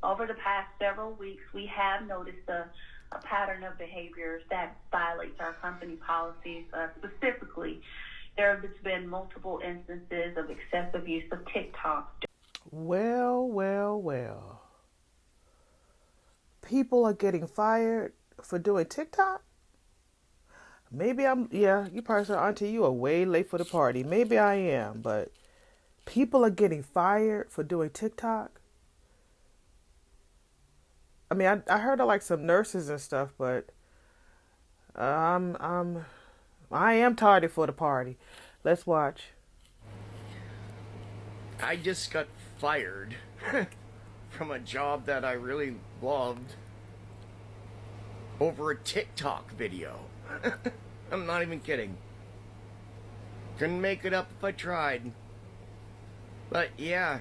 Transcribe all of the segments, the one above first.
over the past several weeks, we have noticed a pattern of behaviors that violates our company policies. Specifically, there have been multiple instances of excessive use of TikTok. Well. People are getting fired for doing TikTok? Maybe you probably said, Auntie, you are way late for the party. Maybe I am, but people are getting fired for doing TikTok? I mean, I heard of like some nurses and stuff, but I am tardy for the party. Let's watch. I just got fired from a job that I really loved over a TikTok video. I'm not even kidding. Couldn't make it up if I tried. But yeah,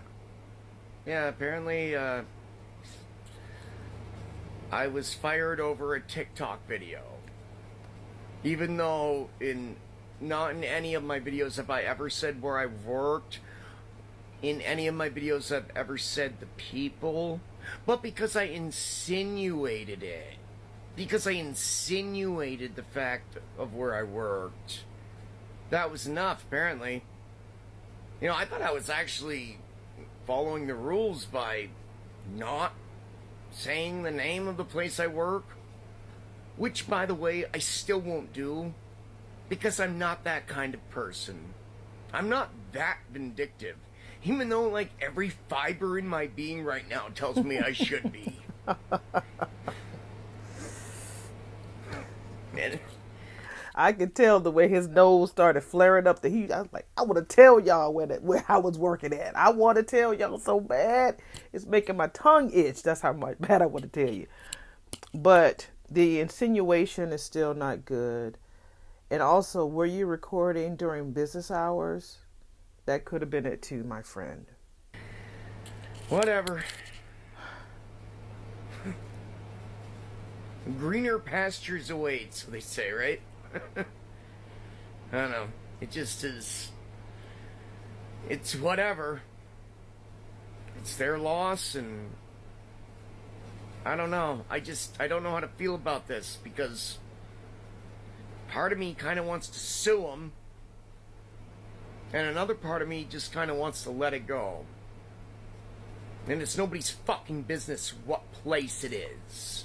apparently I was fired over a TikTok video. Even though not in any of my videos have I ever said where I worked. In any of my videos I've ever said the people. But because I insinuated it. Because I insinuated the fact of where I worked. That was enough, apparently. You know, I thought I was actually following the rules by not saying the name of the place I work. Which, by the way, I still won't do. Because I'm not that kind of person. I'm not that vindictive. Even though, like, every fiber in my being right now tells me I should be. Man. I could tell the way his nose started flaring up the heat. I was like, I want to tell y'all where I was working at. I want to tell y'all so bad. It's making my tongue itch. That's how bad I want to tell you. But the insinuation is still not good. And also, were you recording during business hours? That could have been it too, my friend. Whatever. Greener pastures await, so they say, right? I don't know. It just is. It's whatever. It's their loss, and I don't know. I don't know how to feel about this, because part of me kind of wants to sue them, and another part of me just kind of wants to let it go. And it's nobody's fucking business what place it is.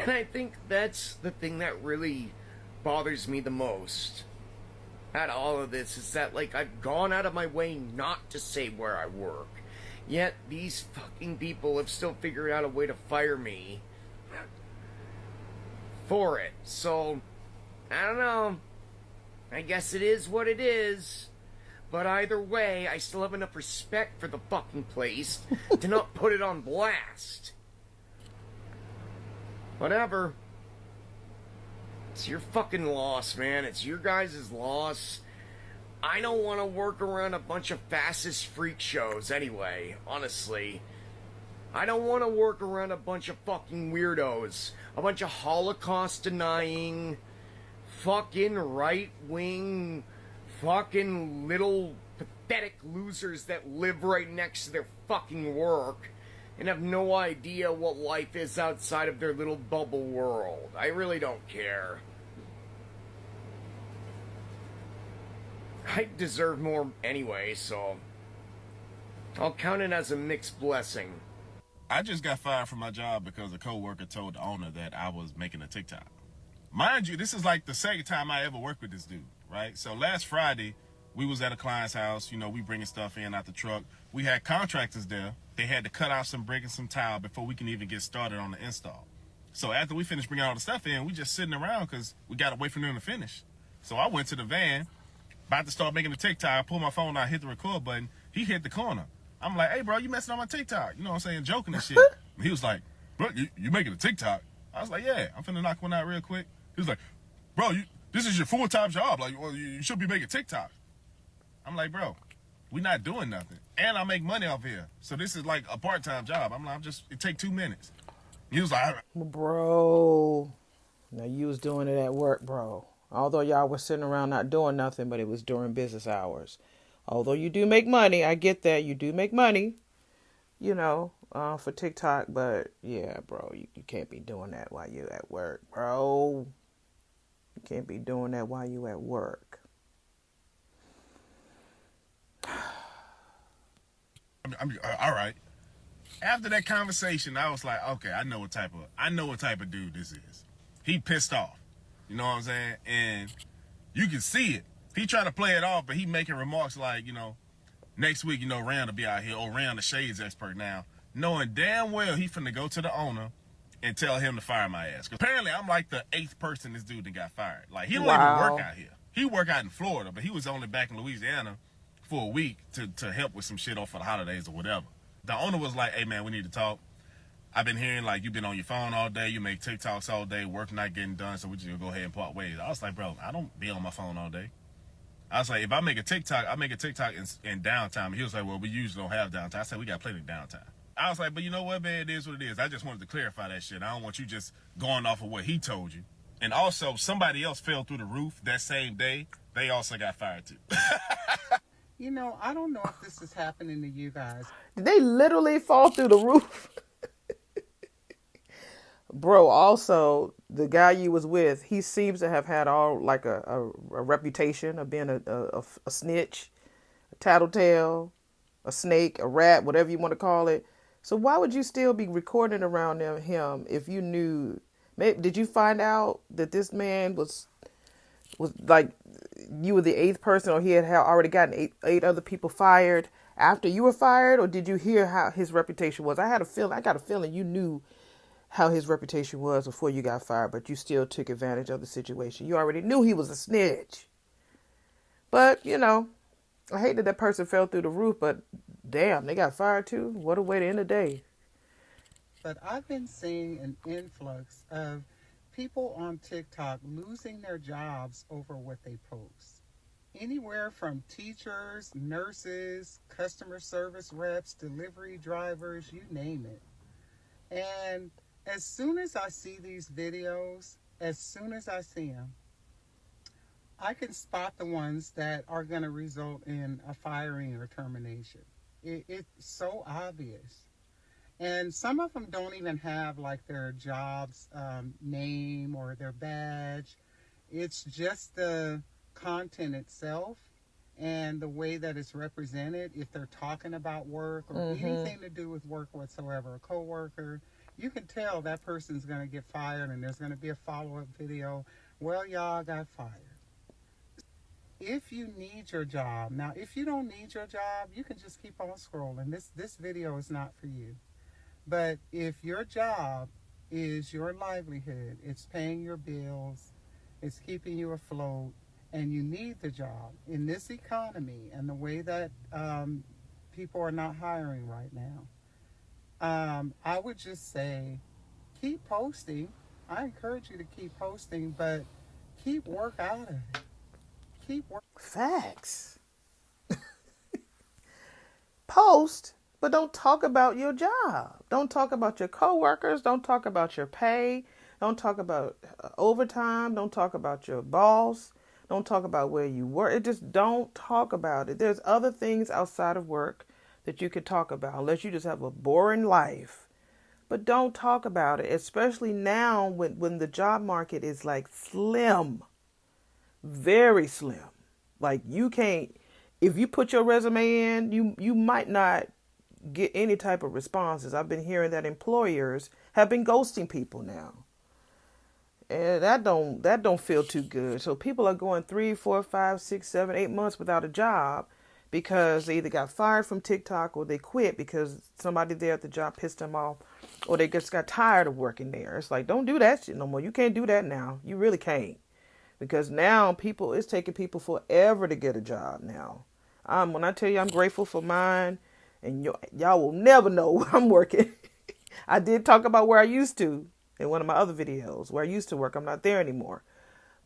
And I think that's the thing that really bothers me the most at all of this, is that, like, I've gone out of my way not to say where I work. Yet these fucking people have still figured out a way to fire me for it. So, I don't know. I guess it is what it is. But either way, I still have enough respect for the fucking place to not put it on blast. Whatever. It's your fucking loss, man. It's your guys' loss. I don't want to work around a bunch of fascist freak shows anyway, honestly. I don't want to work around a bunch of fucking weirdos. A bunch of Holocaust-denying, fucking right-wing, fucking little pathetic losers that live right next to their fucking work and have no idea what life is outside of their little bubble world. I really don't care. I deserve more anyway, so I'll count it as a mixed blessing. I just got fired from my job because a coworker told the owner that I was making a TikTok. Mind you, this is like the second time I ever worked with this dude, right? So last Friday, we was at a client's house. You know, we bringing stuff in out the truck. We had contractors there. They had to cut out some brick and some tile before we can even get started on the install. So after we finished bringing all the stuff in, we just sitting around because we got to wait for them to finish. So I went to the van, about to start making the TikTok. I pulled my phone out, hit the record button. He hit the corner. I'm like, hey, bro, you messing on my TikTok. You know what I'm saying? Joking and shit. And he was like, bro, you making a TikTok? I was like, yeah, I'm finna knock one out real quick. He was like, bro, this is your full-time job. Like, well, you should be making TikTok. I'm like, bro, we not doing nothing. And I make money off here. So this is like a part-time job. I'm like, it take 2 minutes. He was like, bro, now you was doing it at work, bro. Although y'all was sitting around not doing nothing, but it was during business hours. Although you do make money, I get that. You do make money. for TikTok. But yeah, bro, you can't be doing that while you're at work, bro. You can't be doing that while you're at work. All right. After that conversation, I was like, okay, I know what type of dude this is. He pissed off. You know what I'm saying? And you can see it. He trying to play it off, but he making remarks like, next week, Rand will be out here. Oh, Rand the shades expert now. Knowing damn well he finna go to the owner and tell him to fire my ass. 'Cause apparently I'm like the 8th person this dude that got fired. Like, he don't even work out here. He work out in Florida, but he was only back in Louisiana for a week to help with some shit off for the holidays or whatever. The owner was like, hey man, we need to talk. I've been hearing like you've been on your phone all day, you make TikToks all day, work not getting done, so we just go ahead and part ways. I was like, bro, I don't be on my phone all day. I was like, if I make a TikTok in downtime. And he was like, well, we usually don't have downtime. I said, we got plenty of downtime. I was like, but you know what, man, it is what it is. I just wanted to clarify that shit. I don't want you just going off of what he told you. And also, somebody else fell through the roof that same day. They also got fired too. I don't know if this is happening to you guys. Did they literally fall through the roof? Bro, also, the guy you was with, he seems to have had all like a reputation of being a snitch, a tattletale, a snake, a rat, whatever you want to call it. So why would you still be recording around him if you knew? Did you find out that this man was like, you were the 8th person, or he had already gotten eight other people fired after you were fired? Or did you hear how his reputation was? I got a feeling you knew how his reputation was before you got fired, but you still took advantage of the situation. You already knew he was a snitch. But, I hate that person fell through the roof, but damn, they got fired too. What a way to end the day. But I've been seeing an influx of people on TikTok losing their jobs over what they post. Anywhere from teachers, nurses, customer service reps, delivery drivers, you name it. And as soon as I see these videos, I can spot the ones that are going to result in a firing or termination. It's so obvious. And some of them don't even have like their job's name or their badge. It's just the content itself and the way that it's represented. If they're talking about work or anything to do with work whatsoever, a coworker, you can tell that person's going to get fired, and there's going to be a follow-up video. Well, y'all got fired. If you need your job, now if you don't need your job, you can just keep on scrolling. This video is not for you. But if your job is your livelihood, it's paying your bills, it's keeping you afloat, and you need the job in this economy and the way that people are not hiring right now, I would just say keep posting. I encourage you to keep posting, but keep work out of it. Keep work. Facts. Post, but don't talk about your job. Don't talk about your coworkers. Don't talk about your pay. Don't talk about overtime. Don't talk about your boss. Don't talk about where you work. Just don't talk about it. There's other things outside of work that you could talk about, unless you just have a boring life. But don't talk about it, especially now when the job market is like slim, very slim. Like you can't, if you put your resume in, you might not get any type of responses. I've been hearing that employers have been ghosting people now. And that don't feel too good. So people are going 3, 4, 5, 6, 7, 8 months without a job because they either got fired from TikTok or they quit because somebody there at the job pissed them off, or they just got tired of working there. It's like, don't do that shit no more. You can't do that now. You really can't. Because now it's taking people forever to get a job now. When I tell you I'm grateful for mine, and y'all will never know where I'm working. I did talk about where I used to in one of my other videos, where I used to work. I'm not there anymore.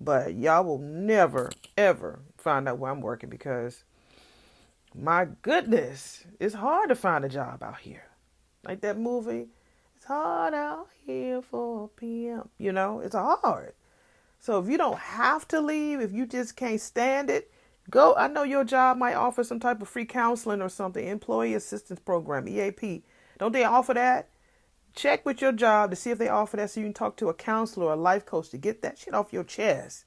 But y'all will never, ever find out where I'm working because, my goodness, it's hard to find a job out here. Like that movie, it's hard out here for a PM. It's hard. So if you don't have to leave, if you just can't stand it, go. I know your job might offer some type of free counseling or something, employee assistance program, EAP. Don't they offer that? Check with your job to see if they offer that so you can talk to a counselor or a life coach to get that shit off your chest.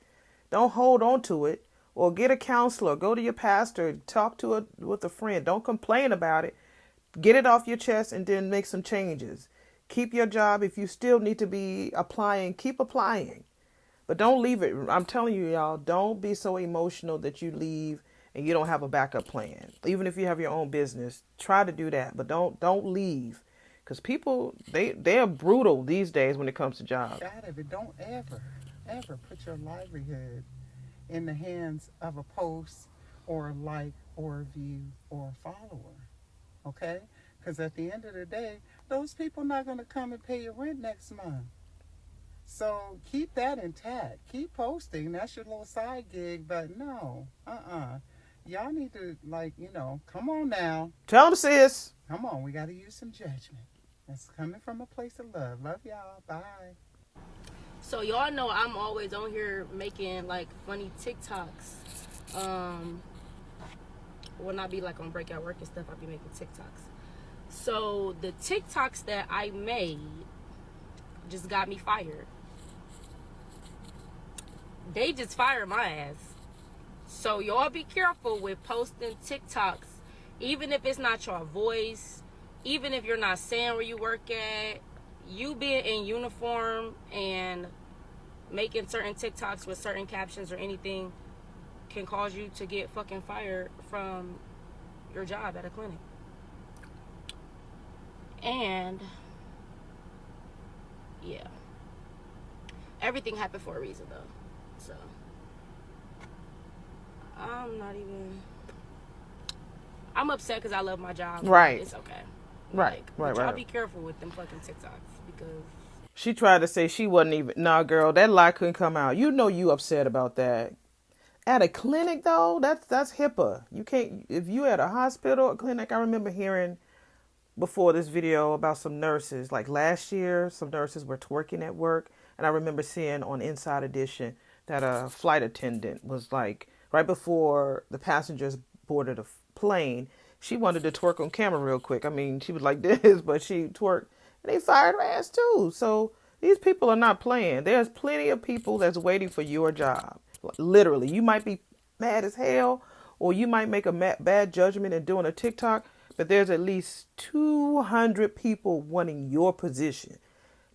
Don't hold on to it, or get a counselor. Go to your pastor, talk to it with a friend. Don't complain about it. Get it off your chest and then make some changes. Keep your job. If you still need to be applying, keep applying. But don't leave it. I'm telling you, y'all, don't be so emotional that you leave and you don't have a backup plan. Even if you have your own business, try to do that. But don't leave. Because people, they're brutal these days when it comes to jobs. Out of it. Don't ever put your livelihood in the hands of a post or a like or a view or a follower. Okay? Because at the end of the day, those people not going to come and pay your rent next month. So keep that intact. Keep posting. That's your little side gig. But no, y'all need to, come on now. Tell them, sis. Come on, we got to use some judgment. That's coming from a place of love. Love y'all. Bye. So y'all know I'm always on here making like funny TikToks. When I be like on breakout work and stuff, I be making TikToks. So the TikToks that I made just got me fired. They just fired my ass. So y'all be careful with posting TikToks, even if it's not your voice, even if you're not saying where you work at. You being in uniform and making certain TikToks with certain captions or anything can cause you to get fucking fired from your job at a clinic. And yeah, everything happened for a reason though. So I'm upset because I love my job. Right. It's okay. Right. Y'all be careful with them fucking TikToks because she tried to say she wasn't even. Nah, girl, that lie couldn't come out. You know you upset about that. At a clinic though, that's HIPAA. You can't. If you at a hospital or clinic, I remember hearing before this video about some nurses. Like last year, some nurses were twerking at work, and I remember seeing on Inside Edition that a flight attendant was like right before the passengers boarded a plane. She wanted to twerk on camera real quick. I mean, she was like this, but she twerked. And they fired her ass too. So these people are not playing. There's plenty of people that's waiting for your job. Literally, you might be mad as hell, or you might make a bad judgment in doing a TikTok, but there's at least 200 people wanting your position.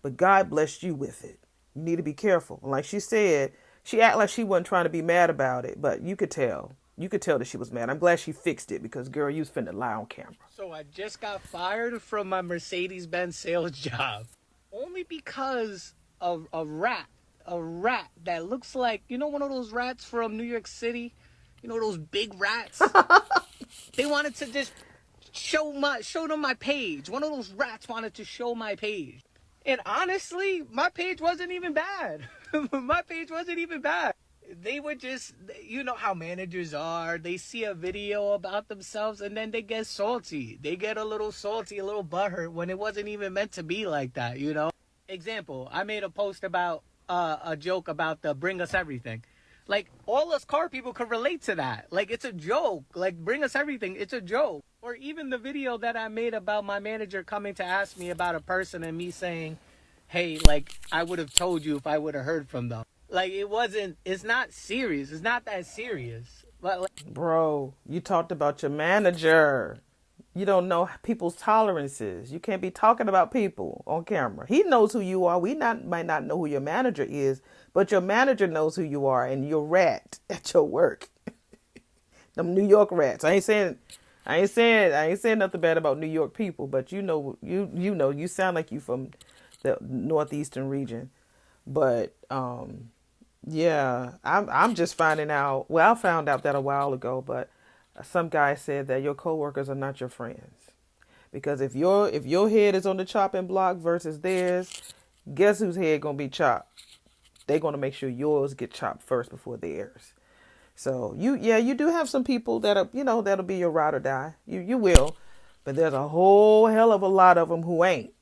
But God blessed you with it. You need to be careful. Like she said, she acted like she wasn't trying to be mad about it, but you could tell. You could tell that she was mad. I'm glad she fixed it because, girl, you was finna lie on camera. So I just got fired from my Mercedes-Benz sales job only because of a rat that looks like, one of those rats from New York City, those big rats. They wanted to just show them my page. One of those rats wanted to show my page. And honestly, my page wasn't even bad. My page wasn't even bad. They would just, you know how managers are. They see a video about themselves and then they get salty. They get a little salty, a little butthurt when it wasn't even meant to be like that, Example, I made a post about a joke about the bring us everything. Like, all us car people could relate to that. Like, it's a joke. Like, bring us everything. It's a joke. Or even the video that I made about my manager coming to ask me about a person and me saying, hey, like, I would have told you if I would have heard from them. Like, it's not serious. It's not that serious. But Bro, you talked about your manager. You don't know people's tolerances. You can't be talking about people on camera. He knows who you are. Might not know who your manager is, but your manager knows who you are, and you're rat at your work. Them New York rats. I ain't saying nothing bad about New York people, but you sound like you from the northeastern region. But yeah, I'm just finding out. Well, I found out that a while ago, but some guy said that your coworkers are not your friends, because if your head is on the chopping block versus theirs, guess whose head gonna be chopped? They're gonna make sure yours get chopped first before theirs. So you do have some people that'll be your ride or die. You will, but there's a whole hell of a lot of them who ain't,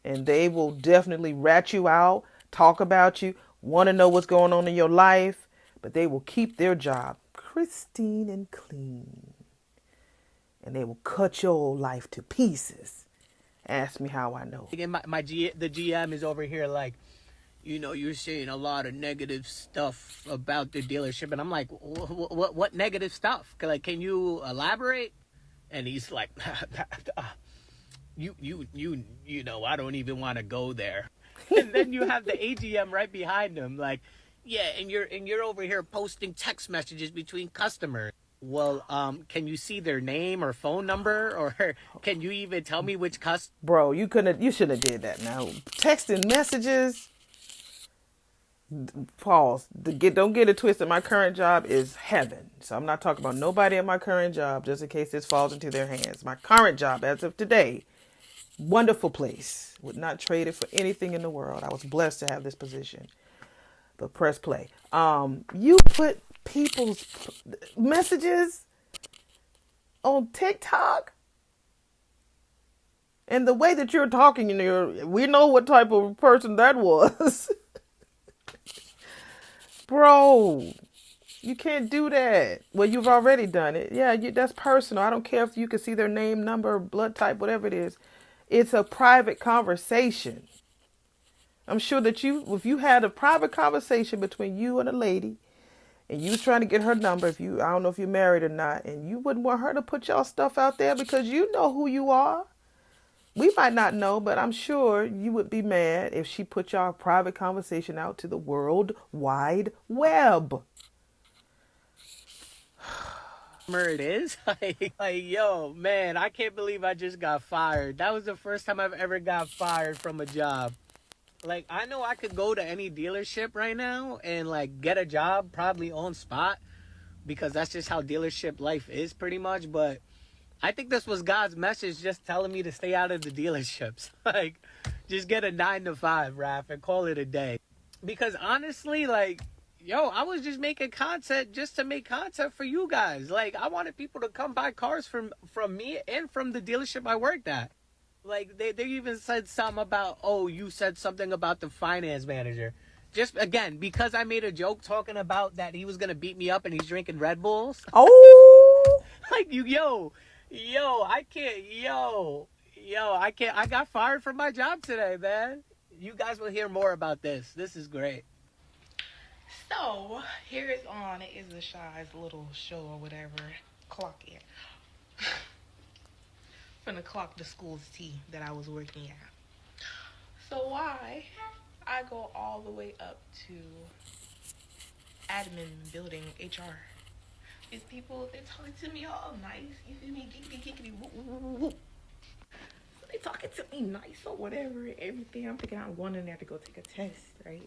and they will definitely rat you out, talk about you, want to know what's going on in your life, but they will keep their job pristine and clean, and they will cut your life to pieces ask me how I know. And the GM is over here like, you're saying a lot of negative stuff about the dealership, and I'm like, what negative stuff? Like, can you elaborate? And he's like, I don't even want to go there. And then you have the AGM right behind him, like, yeah, and you're over here posting text messages between customers. Well, can you see their name or phone number, or can you even tell me which customer? Bro, you shouldn't have did that. Now, texting messages. Pause. Don't get it twisted. My current job is heaven, so I'm not talking about nobody at my current job. Just in case this falls into their hands, my current job, as of today, wonderful place. Would not trade it for anything in the world. I was blessed to have this position. But press play. You put people's messages on TikTok, and the way that you're talking, we know what type of person that was. Bro, you can't do that. Well, you've already done it. Yeah, that's personal. I don't care if you can see their name, number, blood type, whatever it is. It's a private conversation. I'm sure that if you had a private conversation between you and a lady, and you was trying to get her number, I don't know if you're married or not, and you wouldn't want her to put y'all stuff out there because you know who you are. We might not know, but I'm sure you would be mad if she put y'all private conversation out to the World Wide Web. It is like, yo, man, I can't believe I just got fired. That was the first time I've ever got fired from a job. Like, I know I could go to any dealership right now and like get a job probably on spot, because that's just how dealership life is pretty much. But I think this was God's message, just telling me to stay out of the dealerships. Like, just get a 9-to-5, Raph, and call it a day. Because honestly, like, yo, I was just making content just to make content for you guys. Like, I wanted people to come buy cars from me and from the dealership I worked at. Like, they even said something about, oh, you said something about the finance manager. Just, again, because I made a joke talking about that he was going to beat me up and he's drinking Red Bulls. Oh! Like, I can't. I got fired from my job today, man. You guys will hear more about this. This is great. So, here is on. It is a Shy's little show or whatever. Clock in. Finna clock the school's tea that I was working at. So why I go all the way up to admin building HR. These people, they're talking to me all nice. You feel me? Giggity, whoop, whoop, whoop. So they talking to me nice or whatever and everything. I'm thinking I'm going in there to go take a test. Right.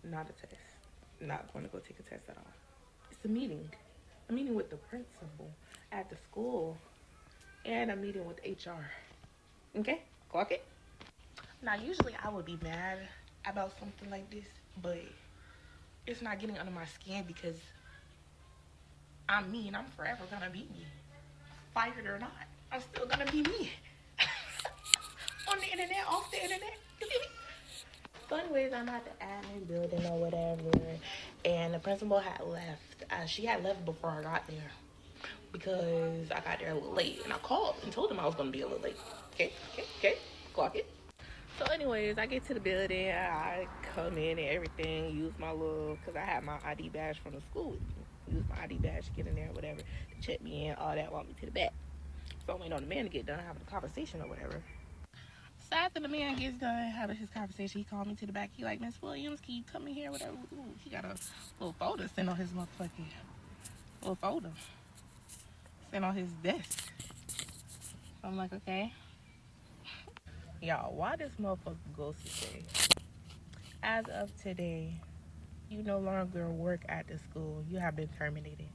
Not a test. Not going to go take a test at all. It's a meeting. A meeting with the principal at the school. And a meeting with HR. Okay? Clock it. Now, usually I would be mad about something like this, but it's not getting under my skin because I'm me and I'm forever gonna be me. Fired or not, I'm still gonna be me. On the internet, off the internet. You see me? So anyways, I'm at the admin building or whatever, and the principal had left. She had left before I got there because I got there a little late, and I called and told them I was gonna be a little late. Okay, clock it. So anyways, I get to the building, I come in and everything, use my little, because I had my ID badge from the school with me. Use my ID badge to get in there or whatever, to check me in, all that, walk me to the back. So I'm waiting on the man to get done having a conversation or whatever. So after the man gets done having his conversation, he called me to the back. He like, Miss Williams, can you come in here, whatever? Ooh, he got a little folder sitting on his motherfucking, little folder sitting on his desk. So I'm like, okay. Y'all, why this motherfucker goes to say, as of today, you no longer work at the school. You have been terminated.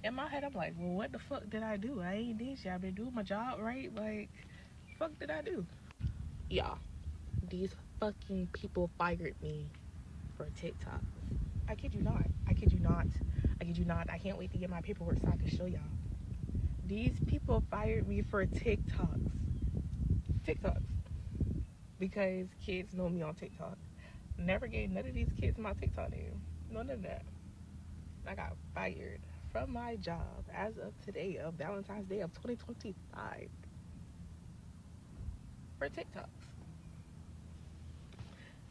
In my head, I'm like, well, what the fuck did I do? I ain't did shit. I've been doing my job, right? Like, fuck did I do? Y'all, these fucking people fired me for TikTok. I kid you not. I can't wait to get my paperwork so I can show y'all. These people fired me for TikToks. Because kids know me on TikTok. Never gave none of these kids my TikTok name. None of that. I got fired from my job as of today, of Valentine's Day of 2025. for TikToks.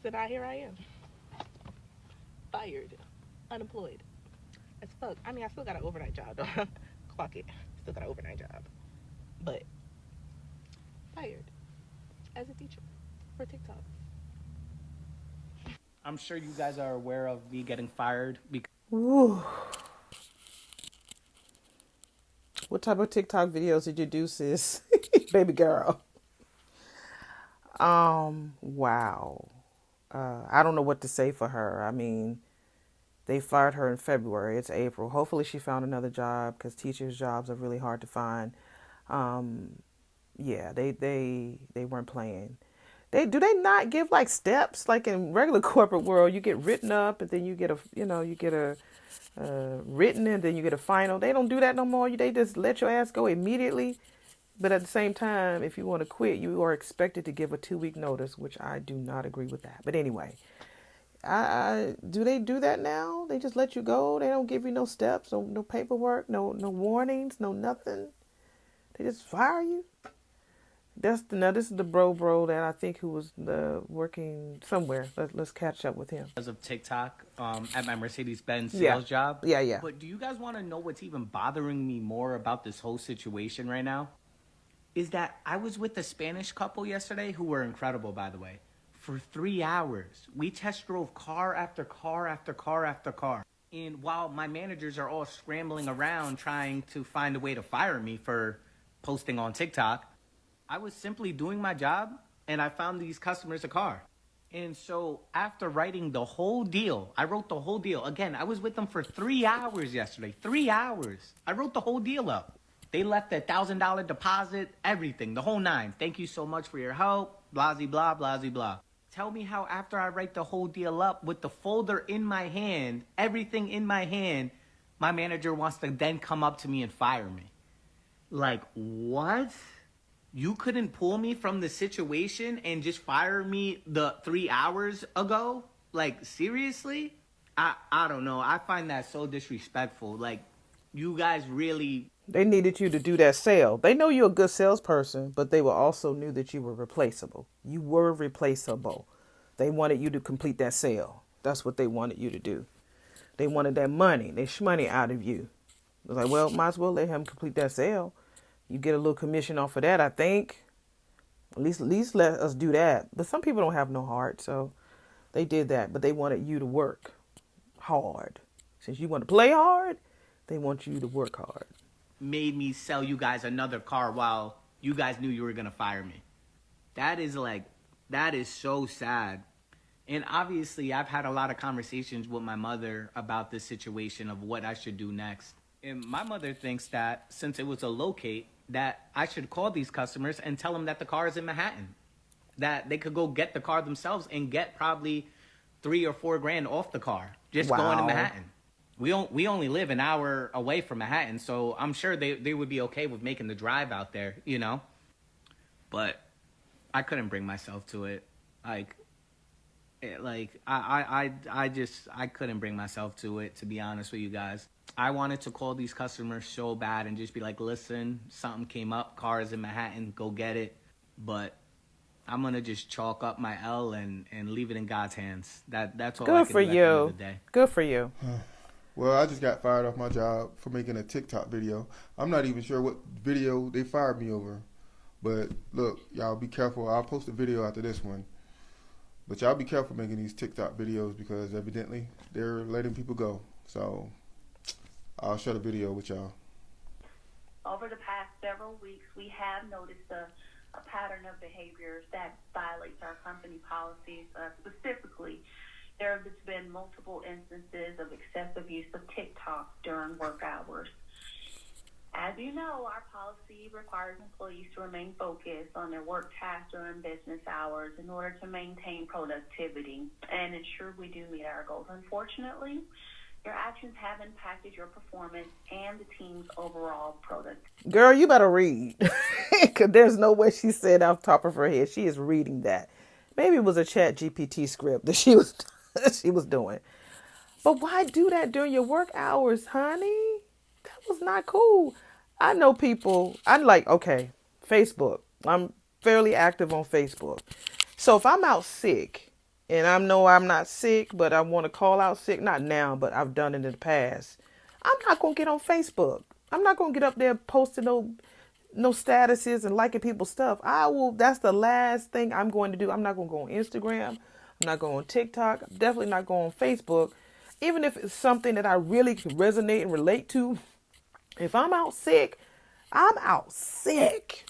So now here I am, fired, unemployed as fuck. I mean, I still got an overnight job though. Clock it. Still got an overnight job, but fired as a teacher for TikTok. I'm sure you guys are aware of me getting fired because Woo. What type of TikTok videos did you do, sis? Baby girl. Wow. I don't know what to say for her. I mean, they fired her in February. It's April. Hopefully she found another job because teachers' jobs are really hard to find. Yeah, they weren't playing. Do they not give like steps like in regular corporate world? You get written up and then you get a written and then you get a final. They don't do that no more. They just let your ass go immediately. But at the same time, if you want to quit, you are expected to give a 2-week notice, which I do not agree with that. But anyway, do they do that now? They just let you go. They don't give you no steps, no paperwork, no warnings, no nothing. They just fire you. This is the bro that I think who was working somewhere. Let's catch up with him. of TikTok at my Mercedes-Benz sales job. Yeah. But do you guys want to know what's even bothering me more about this whole situation right now? Is that I was with a Spanish couple yesterday who were incredible, by the way. For 3 hours, we test drove car after car after car after car. And while my managers are all scrambling around trying to find a way to fire me for posting on TikTok, I was simply doing my job and I found these customers a car. And so after writing the whole deal, I wrote the whole deal. Again, I was with them for 3 hours yesterday. 3 hours. I wrote the whole deal up. They left a $1,000 deposit, everything, the whole nine. Thank you so much for your help, blah, blah, blah, blah. Tell me how after I write the whole deal up with the folder in my hand, everything in my hand, my manager wants to then come up to me and fire me. Like, what? You couldn't pull me from the situation and just fire me the 3 hours ago? Like, seriously? I don't know. I find that so disrespectful. Like, you guys really... They needed you to do that sale. They know you're a good salesperson, but they also knew that you were replaceable. You were replaceable. They wanted you to complete that sale. That's what they wanted you to do. They wanted that money, their shmoney out of you. It was like, well, might as well let him complete that sale. You get a little commission off of that, I think. At least let us do that. But some people don't have no heart, so they did that. But they wanted you to work hard. Since you want to play hard, they want you to work hard. Made me sell you guys another car while you guys knew you were going to fire me. That is so sad. And obviously, I've had a lot of conversations with my mother about this situation of what I should do next. And my mother thinks that since it was a locate, that I should call these customers and tell them that the car is in Manhattan. That they could go get the car themselves and get probably $3 or $4 grand off the car. Just going to Manhattan. We only live an hour away from Manhattan, so I'm sure they would be okay with making the drive out there, you know? But I couldn't bring myself to it. I couldn't bring myself to it, to be honest with you guys. I wanted to call these customers so bad and just be like, listen, something came up, car is in Manhattan, go get it. But I'm going to just chalk up my L and leave it in God's hands. That's all I can do at the end of the day. Good for you. Well, I just got fired off my job for making a TikTok video. I'm not even sure what video they fired me over. But look, y'all be careful. I'll post a video after this one. But y'all be careful making these TikTok videos because evidently they're letting people go. So I'll share the video with y'all. Over the past several weeks, we have noticed a pattern of behaviors that violates our company policies. Specifically, there have been multiple instances of excessive use of TikTok during work hours. As you know, our policy requires employees to remain focused on their work tasks during business hours in order to maintain productivity and ensure we do meet our goals. Unfortunately, your actions have impacted your performance and the team's overall productivity. Girl, you better read. Because there's no way she said off the top of her head. She is reading that. Maybe it was a Chat GPT script that she was doing. But why do that during your work hours, honey? That was not cool. I know people, I'm like, okay, Facebook. I'm fairly active on Facebook. So if I'm out sick, and I know I'm not sick, but I want to call out sick, not now, but I've done it in the past, I'm not going to get on Facebook. I'm not going to get up there posting no statuses and liking people's stuff. That's the last thing I'm going to do. I'm not going to go on Instagram. I'm not going on TikTok. I'm definitely not going on Facebook. Even if it's something that I really can resonate and relate to. If I'm out sick, I'm out sick.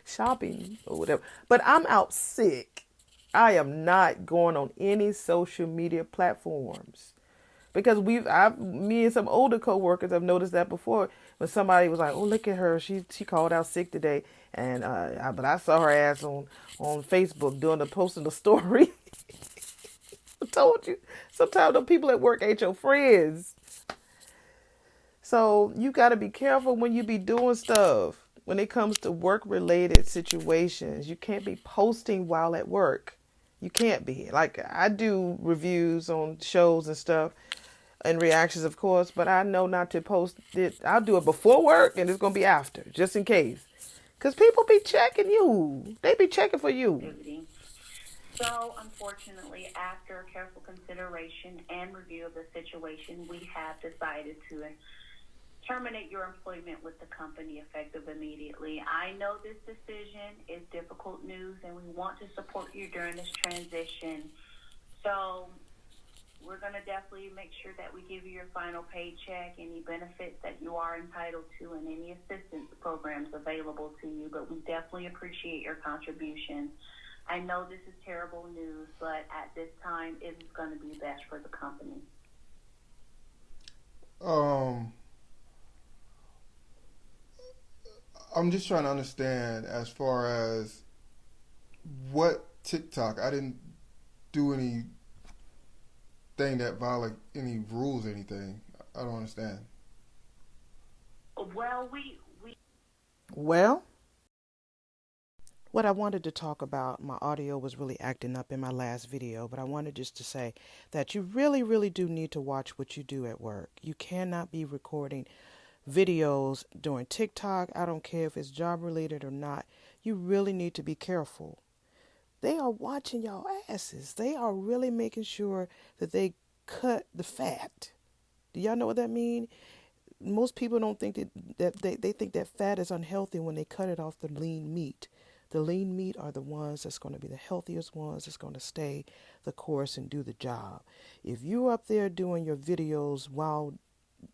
Shopping or whatever. But I'm out sick. I am not going on any social media platforms. Because me and some older coworkers have noticed that before. When somebody was like, "Oh, look at her, she called out sick today," and but I saw her ass on Facebook posting the story. I told you, sometimes the people at work ain't your friends. So you got to be careful when you be doing stuff. When it comes to work-related situations, you can't be posting while at work. You can't be. Like, I do reviews on shows and stuff, and reactions, of course, but I know not to post it. I'll do it before work, and it's going to be after, just in case. Because people be checking you. They be checking for you. So, unfortunately, after careful consideration and review of the situation, we have decided to terminate your employment with the company effective immediately. I know this decision is difficult news, and we want to support you during this transition. So, we're going to definitely make sure that we give you your final paycheck, any benefits that you are entitled to, and any assistance programs available to you. But we definitely appreciate your contributions. I know this is terrible news, but at this time, it is going to be best for the company. I'm just trying to understand as far as what TikTok. I didn't do anything that violate any rules or anything. I don't understand. Well, What I wanted to talk about, my audio was really acting up in my last video, but I wanted just to say that you really, really do need to watch what you do at work. You cannot be recording videos during TikTok. I don't care if it's job related or not. You really need to be careful. They are watching y'all asses. They are really making sure that they cut the fat. Do y'all know what that means? Most people don't think that they think that fat is unhealthy when they cut it off the lean meat. The lean meat are the ones that's going to be the healthiest ones that's going to stay the course and do the job. If you're up there doing your videos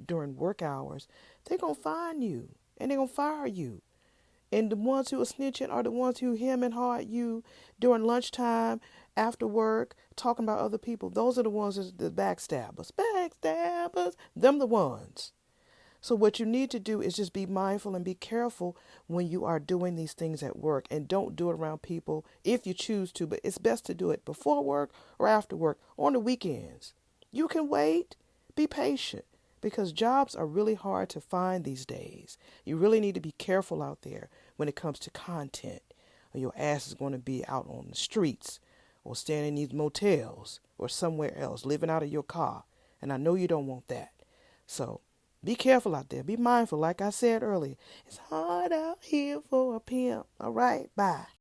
during work hours, they're going to find you and they're going to fire you. And the ones who are snitching are the ones who hem and haw at you during lunchtime, after work, talking about other people. Those are the ones that's the backstabbers. Backstabbers, them the ones. So what you need to do is just be mindful and be careful when you are doing these things at work, and don't do it around people if you choose to, but it's best to do it before work or after work on the weekends. You can wait, be patient, because jobs are really hard to find these days. You really need to be careful out there when it comes to content, or your ass is going to be out on the streets or staying in these motels or somewhere else, living out of your car. And I know you don't want that. So be careful out there. Be mindful. Like I said earlier, it's hard out here for a pimp. All right, bye.